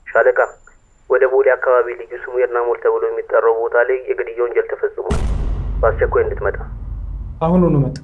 ሻለቃ ወደ ቦሌ አካባቢ ልዩ ስሙ የርና ሞል ተብሎ የሚጠራው ቦታ ላይ የግድያ ወንጀል ተፈጽሟል። በአስቸኳይ እንድትመጣ። አሁኑኑ መጣ።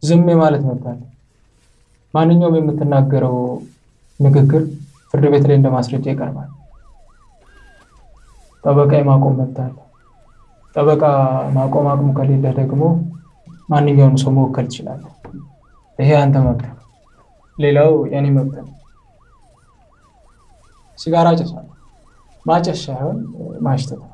ዝም ማለት መብታል። ማንኛውም የምትናገረው ንግግር ፍርድ ቤት ላይ እንደማስረጃ ይቀርባል። ጠበቃ የማቆም መብታል። ጠበቃ ማቆም አቅሙ ከሌለ ደግሞ ማንኛውም ሰው መወከል ይችላል። ይሄ አንተ መብት ነው። ሌላው የኔ መብት ነው። ሲጋራ ጨሳለሁ። ማጨስ ሳይሆን ማሽተት ነው።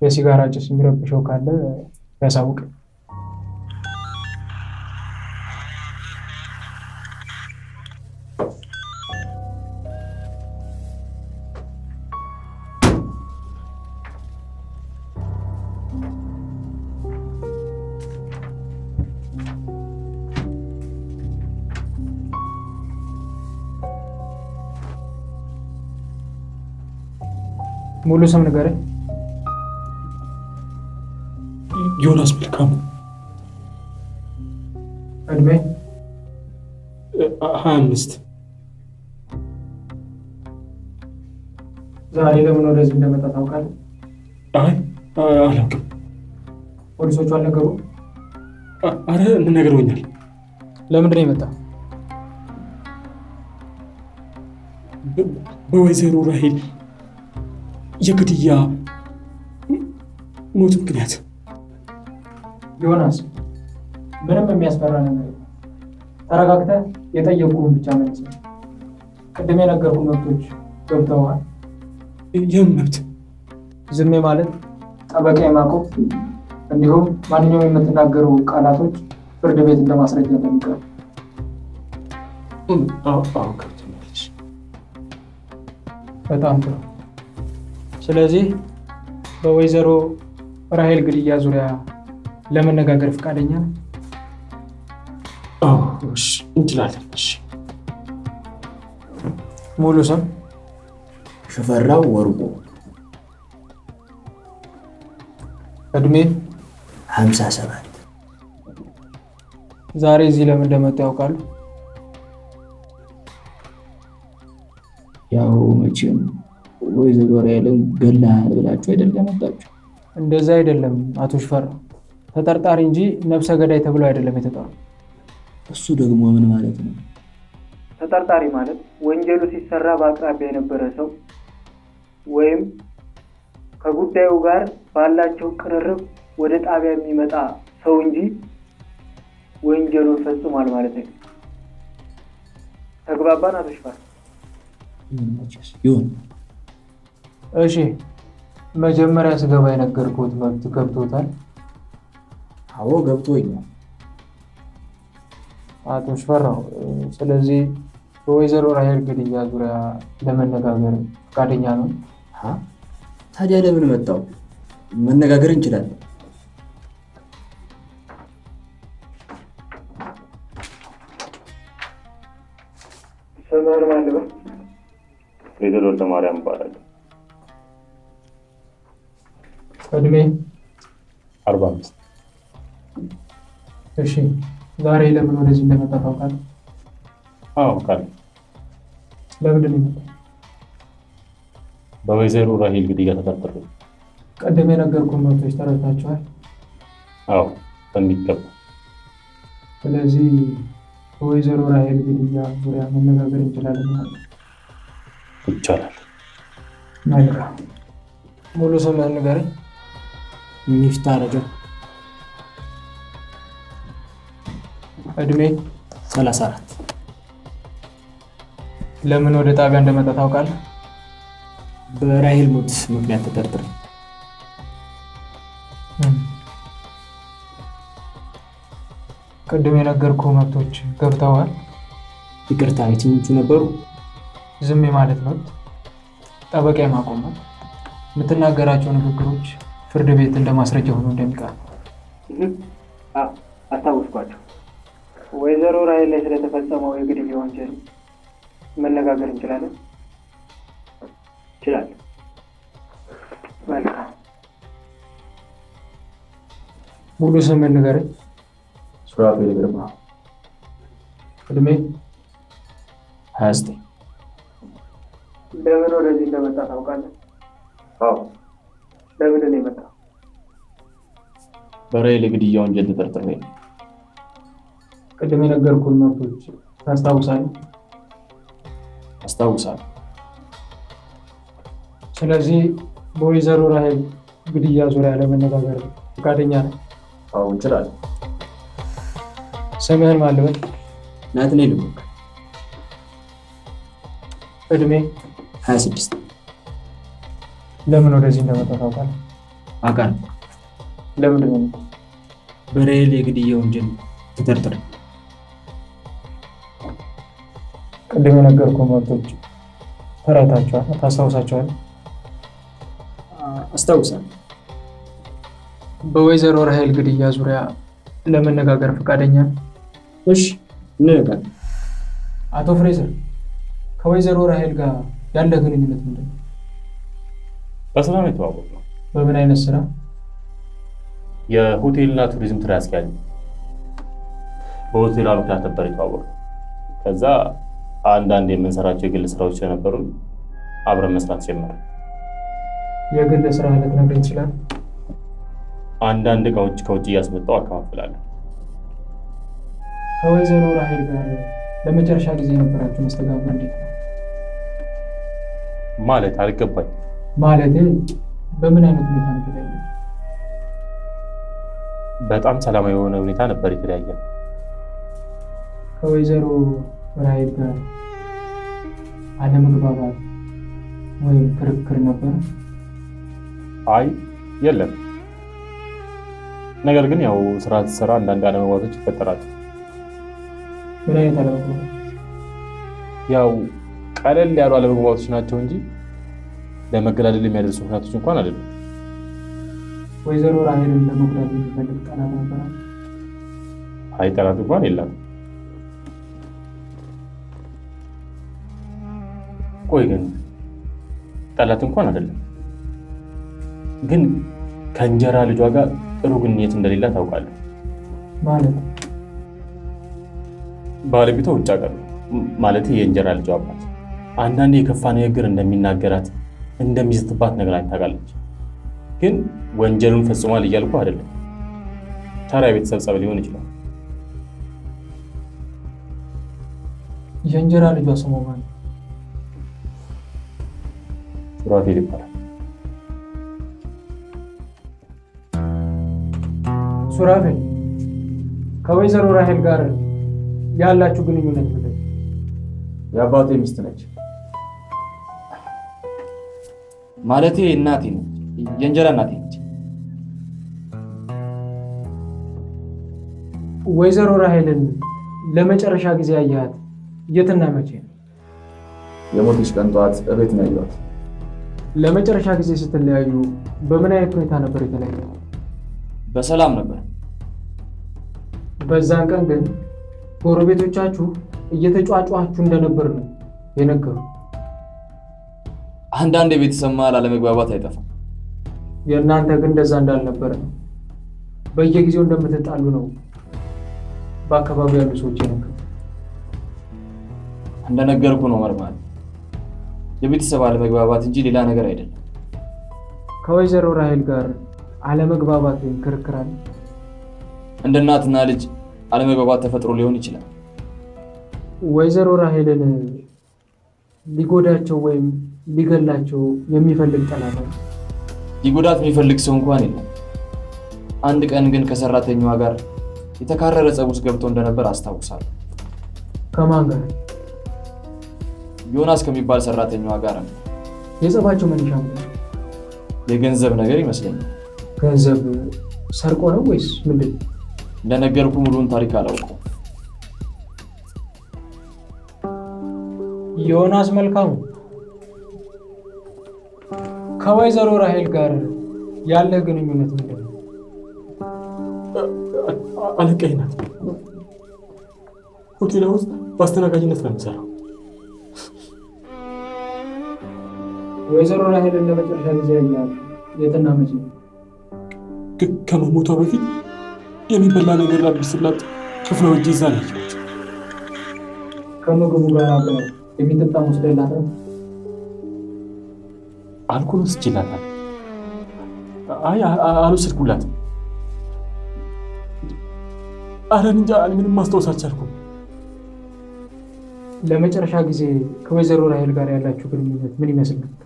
የሲጋራ ጭስ የሚረብሸው ካለ ያሳውቅ። ሙሉ ስም ንገረኝ። ዮናስ መልካሙ። እድሜ 25። ዛሬ ለምን ወደዚህ እንደመጣ ታውቃለህ? አይ አላውቅም። ፖሊሶቹ አልነገሩም? አረ ምን ነግረውኛል። ለምንድን ነው የመጣው? በወይዘሮ ራሄል የግድያ ሞት ምክንያት። ዮናስ ምንም የሚያስፈራ ነገር የለም። ተረጋግተህ የጠየቁህን ብቻ መልስ። ቅድም የነገርኩህ መብቶች ገብተዋል? ይህም መብት ዝም ማለት፣ ጠበቃ የማቆም እንዲሁም ማንኛውም የምትናገሩ ቃላቶች ፍርድ ቤት እንደማስረጃ እንደሚቀርቡ። ገብቶኛለች። በጣም ጥሩ። ስለዚህ በወይዘሮ ራሄል ግድያ ዙሪያ ለመነጋገር ፈቃደኛ ነው? እንችላለን። ሙሉ ስም? ሽፈራው ወርቁ። እድሜ? 57። ዛሬ እዚህ ለምን እንደመጡ ያውቃሉ? ያው መቼም ወይዘሮ ራሄልን ገለሃል ብላችሁ አይደል የመጣችሁ? እንደዛ አይደለም አቶ ሽፈራው፣ ተጠርጣሪ እንጂ ነፍሰ ገዳይ ተብሎ አይደለም የተጠሩ። እሱ ደግሞ ምን ማለት ነው? ተጠርጣሪ ማለት ወንጀሉ ሲሰራ በአቅራቢያ የነበረ ሰው ወይም ከጉዳዩ ጋር ባላቸው ቅርርብ ወደ ጣቢያ የሚመጣ ሰው እንጂ ወንጀሉን ፈጽሟል ማለት ነው። ተግባባን አቶ ሽፈራው? ይሁን። እሺ፣ መጀመሪያ ስገባ የነገርኩት መብት ገብቶታል? አዎ ገብቶኛል አቶ ሽፈራው። ስለዚህ በወይዘሮ ራሄል ግድያ ዙሪያ ለመነጋገር ፈቃደኛ ነው? ታዲያ ለምን መጣው? መነጋገር እንችላለን። ስምህን ማን ልበል? ፌዴል ወልደማርያም ይባላል። እድሜ? 45። እሺ፣ ዛሬ ለምን ወደዚህ እንደመጣ ታውቃለህ? አዎ አውቃለሁ። ለምንድን ነው የመጣው? በወይዘሮ ራሄል ግድያ ተጠርጥሬ። ቀደም የነገርኩህን መብቶች ተረድታችኋል? አዎ በሚገባ። ስለዚህ በወይዘሮ ራሄል ግድያ ዙሪያ መነጋገር እንችላለን ማለት ነው? ይቻላል። መልካም። ሙሉ ስምህን ንገረኝ። ሚፍታ ረጀብ። እድሜ? 34። ለምን ወደ ጣቢያ እንደመጣ ታውቃለህ? በራሄል ሞት ምክንያት ተጠርጥሬ። ቅድም የነገርኩህ መብቶች ገብተዋል? ይቅርታ፣ የትኞቹ ነበሩ? ዝም ማለት መብት፣ ጠበቃ የማቆም መብት፣ የምትናገራቸው ንግግሮች ፍርድ ቤት እንደ ማስረጃ ሆኖ እንደሚቀርቡ። አስታውስኳቸው። ወይዘሮ ራሄል ላይ ስለተፈጸመው የግድያ ወንጀል መነጋገር እንችላለን? ይችላል። መልካም። ሙሉ ስምህን ንገረኝ። ሱራፌል ግርማ። እድሜ? 29። ለምን ወደዚህ እንደመጣ ታውቃለህ? አዎ። ለምንድን ነው የመጣው? በራሄል የግድያ ወንጀል ተጠርጥሬ። ቅድም የነገርኩህን መብቶች ታስታውሳለህ? አስታውሳለሁ። ስለዚህ በወይዘሮ ራሄል ግድያ ዙሪያ ለመነጋገር ፈቃደኛ ነህ? አዎ እንችላለን። ስምህን ማን ልበል? ናትናኤል ቡክ። እድሜ? 26። ለምን ወደዚህ እንደመጣ ታውቃለህ? አውቃለሁ። ለምንድን ነው? በራሄል የግድያ ወንጀል ተጠርጥሬ። ቅድም የነገርኩህን መብቶች ተረድታችኋል? ታስታውሳቸዋለህ? አስታውሳለሁ። በወይዘሮ ራሄል ግድያ ዙሪያ ለመነጋገር ፈቃደኛ ነህ? እሺ እንነጋገር። አቶ ፍሬዘር፣ ከወይዘሮ ራሄል ጋር ያለ ግንኙነት ምንድን ነው? በስራ ነው የተዋወቅነው። በምን አይነት ስራ? የሆቴልና ቱሪዝም ስራ አስኪያጅ። በሆቴል ምክንያት ነበር የተዋወቅነው። ከዛ አንዳንድ የምንሰራቸው የግል ስራዎች ስለነበሩ አብረን መስራት ጀመርን። የግል ስራ ልትነግረኝ ትችላለህ? አንዳንድ እቃዎች ከውጭ እያስመጣሁ አከፋፍላለሁ። ከወይዘሮ ራሄል ጋር ለመጨረሻ ጊዜ የነበራችሁ መስተጋብር እንዴት ነው? ማለት አልገባኝ። ማለቴ በምን አይነት ሁኔታ ነው የተለያየው? በጣም ሰላማዊ የሆነ ሁኔታ ነበር የተለያየ። ከወይዘሮ ራሄል ጋር አለመግባባት ወይም ክርክር ነበር? አይ የለም። ነገር ግን ያው ስራ ስትሰራ አንዳንድ አለመግባባቶች ይፈጠራሉ። ምን አይነት አለመግባባት? ያው ቀለል ያሉ አለመግባባቶች ናቸው እንጂ ለመገዳደል የሚያደርሱ ምክንያቶች እንኳን አይደለም። ወይዘሮ ራሄልን ለመጉዳት የሚፈልግ ጠላት ነበር? አይ ጠላት እንኳን የለም። ቆይ ግን ጠላት እንኳን አይደለም፣ ግን ከእንጀራ ልጇ ጋር ጥሩ ግንኙነት እንደሌላ ታውቃለህ። ማለት ባለቤቷ ውጭ ሀገር ነው፣ ማለት የእንጀራ ልጇ አባት። አንዳንዴ የከፋ ንግግር እንደሚናገራት እንደሚስትባት ነግራኝ ታውቃለች። ግን ወንጀሉን ፈጽሟል እያልኩ አይደለም። ተራ የቤተሰብ ጸብ ሊሆን ይችላል። የእንጀራ ልጇ ስሟ ማን? ሱራፌል ይባላል። ሱራፌል፣ ከወይዘሮ ራሄል ጋር ያላችሁ ግንኙነት ምንድን ነው? የአባቴ ሚስት ነች። ማለቴ እናቴ ነች፣ የእንጀራ እናቴ ነች። ወይዘሮ ራሄልን ለመጨረሻ ጊዜ ያያት የትና መቼ ነው? የሞተች ቀን ጠዋት እቤት ነው ያየኋት። ለመጨረሻ ጊዜ ስትለያዩ በምን አይነት ሁኔታ ነበር የተለያዩ? በሰላም ነበር። በዛን ቀን ግን ጎረቤቶቻችሁ እየተጫጫችሁ እንደነበር ነው የነገሩ? አንዳንድ የቤተሰብ መሀል አለመግባባት አይጠፋም። የእናንተ ግን እንደዛ እንዳልነበረ ነው። በየጊዜው እንደምትጣሉ ነው በአካባቢው ያሉ ሰዎች የነገሩ። እንደነገርኩ ነው መርማሪ፣ የቤተሰብ አለመግባባት እንጂ ሌላ ነገር አይደለም። ከወይዘሮ ራሄል ጋር አለመግባባት ወይም ክርክር አለ? እንደ እናትና ልጅ አለመግባባት ተፈጥሮ ሊሆን ይችላል። ወይዘሮ ራሄልን ሊጎዳቸው ወይም ሊገላቸው የሚፈልግ ጠላት ነው? ሊጎዳት የሚፈልግ ሰው እንኳን የለም። አንድ ቀን ግን ከሰራተኛዋ ጋር የተካረረ ጸብ ውስጥ ገብቶ እንደነበር አስታውሳለሁ። ከማን ጋር? ዮናስ ከሚባል ሰራተኛዋ ጋር ነው። የጸባቸው መነሻ ምንድን ነው? የገንዘብ ነገር ይመስለኛል። ገንዘብ ሰርቆ ነው ወይስ ምንድን? እንደነገርኩ ሙሉውን ታሪክ አላውቀው። ዮናስ መልካሙ፣ ከወይዘሮ ራሄል ጋር ያለ ግንኙነት ምንድን ነው? አለቃዬ ናት። ሆቴል ውስጥ በአስተናጋጅነት ነው የምሰራው። ወይዘሮ ራሄልን ለመጨረሻ ጊዜ ያያት የትና መቼ? ከመሞቷ በፊት የሚበላ ነገር ላድርስላት ክፍለ ወጅ ይዛ ነች። ከምግቡ ጋር አብረው የሚጠጣ ወስደላት ነው? አልኮል ወስጄላታል። አይ አልወሰድኩላትም። ኧረ እንጃ ምንም ማስታወስ አልቻልኩም። ለመጨረሻ ጊዜ ከወይዘሮ ራሄል ጋር ያላችሁ ግንኙነት ምን ይመስል ነበር?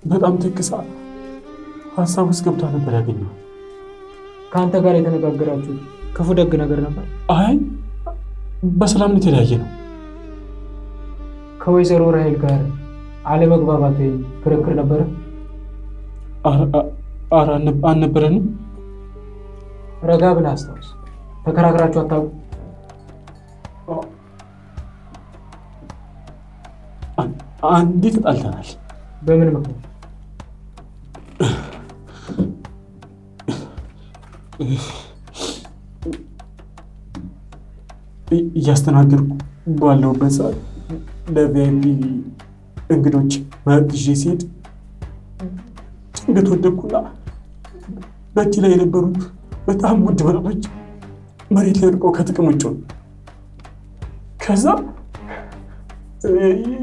በጣም ተክሳ ሀሳብ ውስጥ ገብታ ነበር ያገኘው። ከአንተ ጋር የተነጋገራችሁት ክፉ ደግ ነገር ነበር? አይ በሰላም የተለያየ ነው። ከወይዘሮ ራሄል ጋር አለመግባባት ወይም ክርክር ነበረ? ኧረ አልነበረንም። ረጋ ብለህ አስታውስ። ተከራክራችሁ አታውቁም? አንዴ ተጣልተናል። በምን ምክንያት? እያስተናገድኩ ባለሁበት ሰዓት ለቪአይፒ እንግዶች መጠጥ ይዤ ሲሄድ ድንገት ወደቅኩና በእጅ ላይ የነበሩት በጣም ውድ መጠጦች መሬት ላይ ወድቀው ከጥቅም ውጭ ሆኑ። ከዛ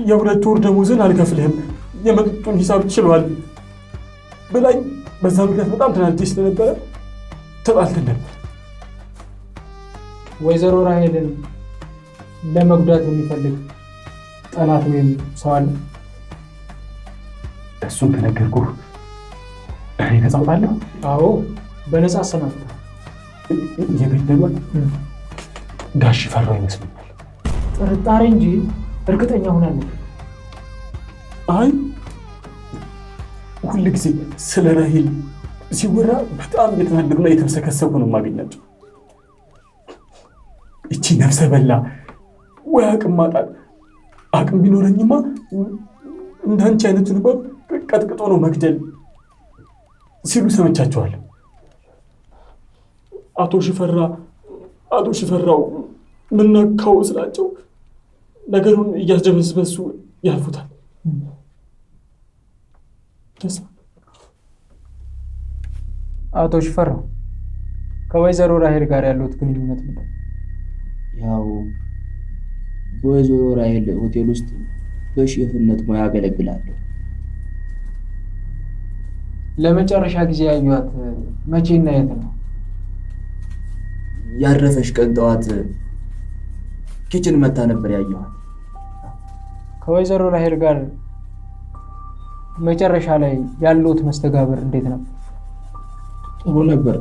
የ2 ወር ደሞዝን አልከፍልህም፣ የመጠጡን ሂሳብ ችሏል ብላኝ፣ በዛ ምክንያት በጣም ተናድጄ ስለነበረ ተጣልተን ነበር። ወይዘሮ ራሄልን ለመጉዳት የሚፈልግ ጠላት ወይም ሰው አለ? እሱን ከነገርኩህ እኔ ነፃ እወጣለሁ? አዎ በነፃ አሰናብታ። የገደሏት ጋሽ ፈራው ይመስለኛል። ጥርጣሬ እንጂ እርግጠኛ ሆናለች? አይ ሁል ጊዜ ስለ ራሄል ሲወራ በጣም እየተናደዱና እየተመሰከሰቡ ነው የማገኛቸው። እቺ ነፍሰ በላ ወይ አቅም ማጣት። አቅም ቢኖረኝማ እንዳንቺ አይነቱን እባብ ቀጥቅጦ ነው መግደል ሲሉ ሰምቻቸዋለሁ። አቶ ሽፈራው ምነካው ስላቸው ነገሩን እያስደበስበሱ ያልፉታል። አቶ ሽፈራው ከወይዘሮ ራሄል ጋር ያሉት ግንኙነት ምንድን ነው? ያው በወይዘሮ ራሄል ሆቴል ውስጥ በሼፍነት ሙያ አገለግላለሁ። ለመጨረሻ ጊዜ ያዩት መቼና የት ነው? ያረፈሽ ቀን ጠዋት ኪችን መታ ነበር ያየኋት። ከወይዘሮ ራሄል ጋር መጨረሻ ላይ ያሉት መስተጋብር እንዴት ነበር? ጥሩ ነበር፣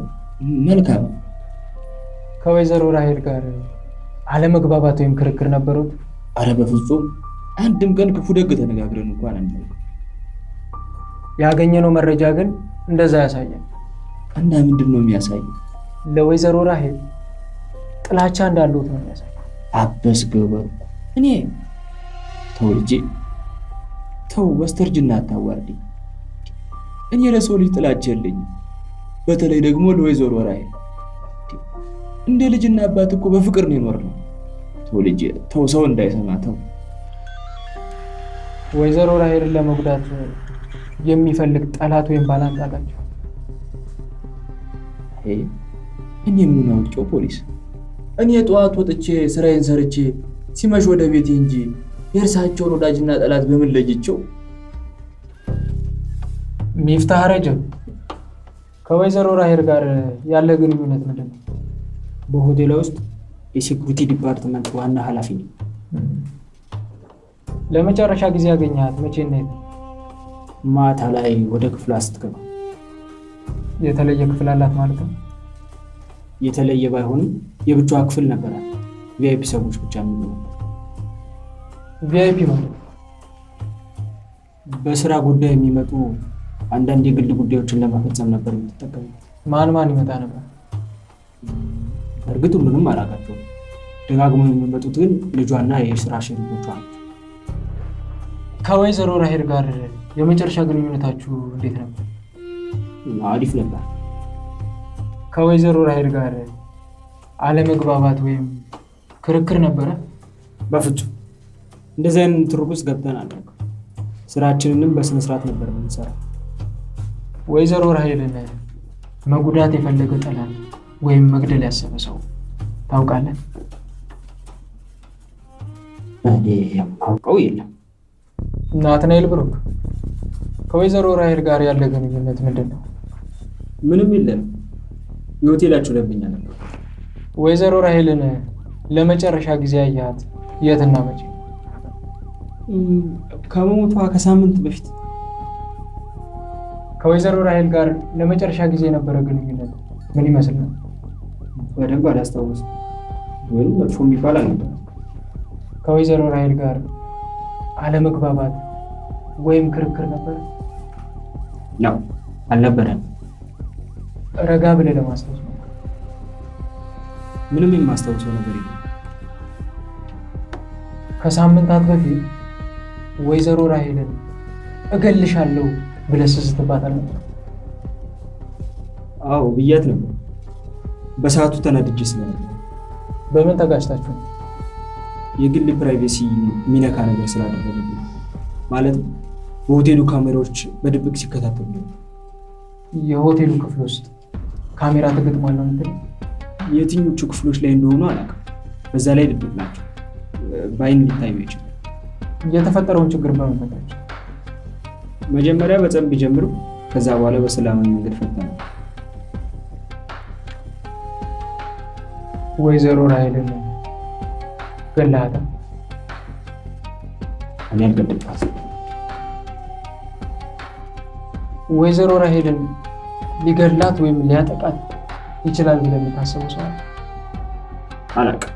መልካም። ከወይዘሮ ራሄል ጋር አለመግባባት ወይም ክርክር ነበሩት? አረ በፍጹም አንድም ቀን ክፉ ደግ ተነጋግረን እንኳን አናውቅም። ያገኘነው መረጃ ግን እንደዛ ያሳያል። እና ምንድን ነው የሚያሳየው? ለወይዘሮ ራሄል ጥላቻ እንዳሉት ነው የሚያሳየው። አበስ ገበሩ እኔ ተው ልጄ ተው፣ በስተርጅና አታዋርደኝ። እኔ ለሰው ልጅ ጥላቻ የለኝም፣ በተለይ ደግሞ ለወይዘሮ ራሄል። እንደ ልጅና አባት እኮ በፍቅር ነው የኖርነው። ተው ልጄ ተው፣ ሰው እንዳይሰማ ተው። ወይዘሮ ራሄልን ለመጉዳት የሚፈልግ ጠላት ወይም ባላንጣ አላቸው? እኔ ምን አውቄው ፖሊስ? እኔ ጠዋት ወጥቼ ስራዬን ሰርቼ ሲመሽ ወደ ቤቴ እንጂ የእርሳቸውን ወዳጅና ጠላት በምን ለይቼው? ሚፍታህ ረጀብ ከወይዘሮ ራሄል ጋር ያለ ግንኙነት ምንድን ነው? በሆቴል ውስጥ የሴኩሪቲ ዲፓርትመንት ዋና ኃላፊ ነኝ። ለመጨረሻ ጊዜ ያገኘሃት መቼ ነው? ማታ ላይ ወደ ክፍሏ ስትገባ። የተለየ ክፍል አላት ማለት ነው? የተለየ ባይሆንም የብቻዋ ክፍል ነበራት። ቪአይፒ ሰዎች ብቻ የሚገቡበት። ቪአይፒ ማለት በስራ ጉዳይ የሚመጡ አንዳንድ የግል ጉዳዮችን ለመፈጸም ነበር የምትጠቀሙት። ማን ማን ይመጣ ነበር? እርግጥ ሁሉንም አላውቃቸውም። ደጋግመው የሚመጡት ግን ልጇና የስራ ሸሪኮቿ ናቸው። ከወይዘሮ ራሄል ጋር የመጨረሻ ግንኙነታችሁ እንዴት ነበር? አሪፍ ነበር። ከወይዘሮ ራሄል ጋር አለመግባባት ወይም ክርክር ነበረ? በፍጹም እንደዚህ አይነት ትርክ ውስጥ ገብተን አናውቅም። ስራችንንም በስነ ስርዓት ነበር የምንሰራው። ወይዘሮ ራሄልን መጉዳት የፈለገ ጠላት ወይም መግደል ያሰበ ሰው ታውቃለህ? እኔ የማውቀው የለም። ናትናኤል ብሩክ ከወይዘሮ ራሄል ጋር ያለ ግንኙነት ምንድን ነው? ምንም የለም። የሆቴላችሁ ደንበኛ ነበር። ወይዘሮ ራሄልን ለመጨረሻ ጊዜ ያያት የትና መቼ? ከመሞቷ ከሳምንት በፊት። ከወይዘሮ ራሄል ጋር ለመጨረሻ ጊዜ የነበረ ግንኙነት ምን ይመስል ነው? በደንብ አላስታውስም፣ ወይም መጥፎ የሚባል አልነበር። ከወይዘሮ ራሄል ጋር አለመግባባት ወይም ክርክር ነበር? ነው አልነበረም። ረጋ ብለህ ለማስታወስ ነው። ምንም የማስታውሰው ነገር የለም። ከሳምንታት በፊት ወይዘሮ ራሄልን እገልሻለሁ ብለህ ስትባት አልነበር? አዎ ብያት ነበር። በሰዓቱ ተናድጄ ስለነበር። በምን ተጋጭታችሁ ነው? የግል ፕራይቬሲ የሚነካ ነገር ስላደረገብኝ ማለት በሆቴሉ ካሜራዎች በድብቅ ሲከታተሉ ነው። የሆቴሉ ክፍል ውስጥ ካሜራ ተገጥሟል ነው የምትለው? የትኞቹ ክፍሎች ላይ እንደሆኑ አላውቅም። በዛ ላይ ድብቅ ናቸው፣ በአይን ሊታዩ ይችላል። የተፈጠረውን ችግር በምን ፈታችሁ? መጀመሪያ በጸብ ቢጀምሩ ከዛ በኋላ በሰላማዊ መንገድ ፈተነው። ወይዘሮ ራሄልን ገላሃታል? እኔ አልገደልኳትም። ወይዘሮ ራሄልን ሊገድላት ወይም ሊያጠቃት ይችላል ብለህ የምታስበው ሰው አላውቅም።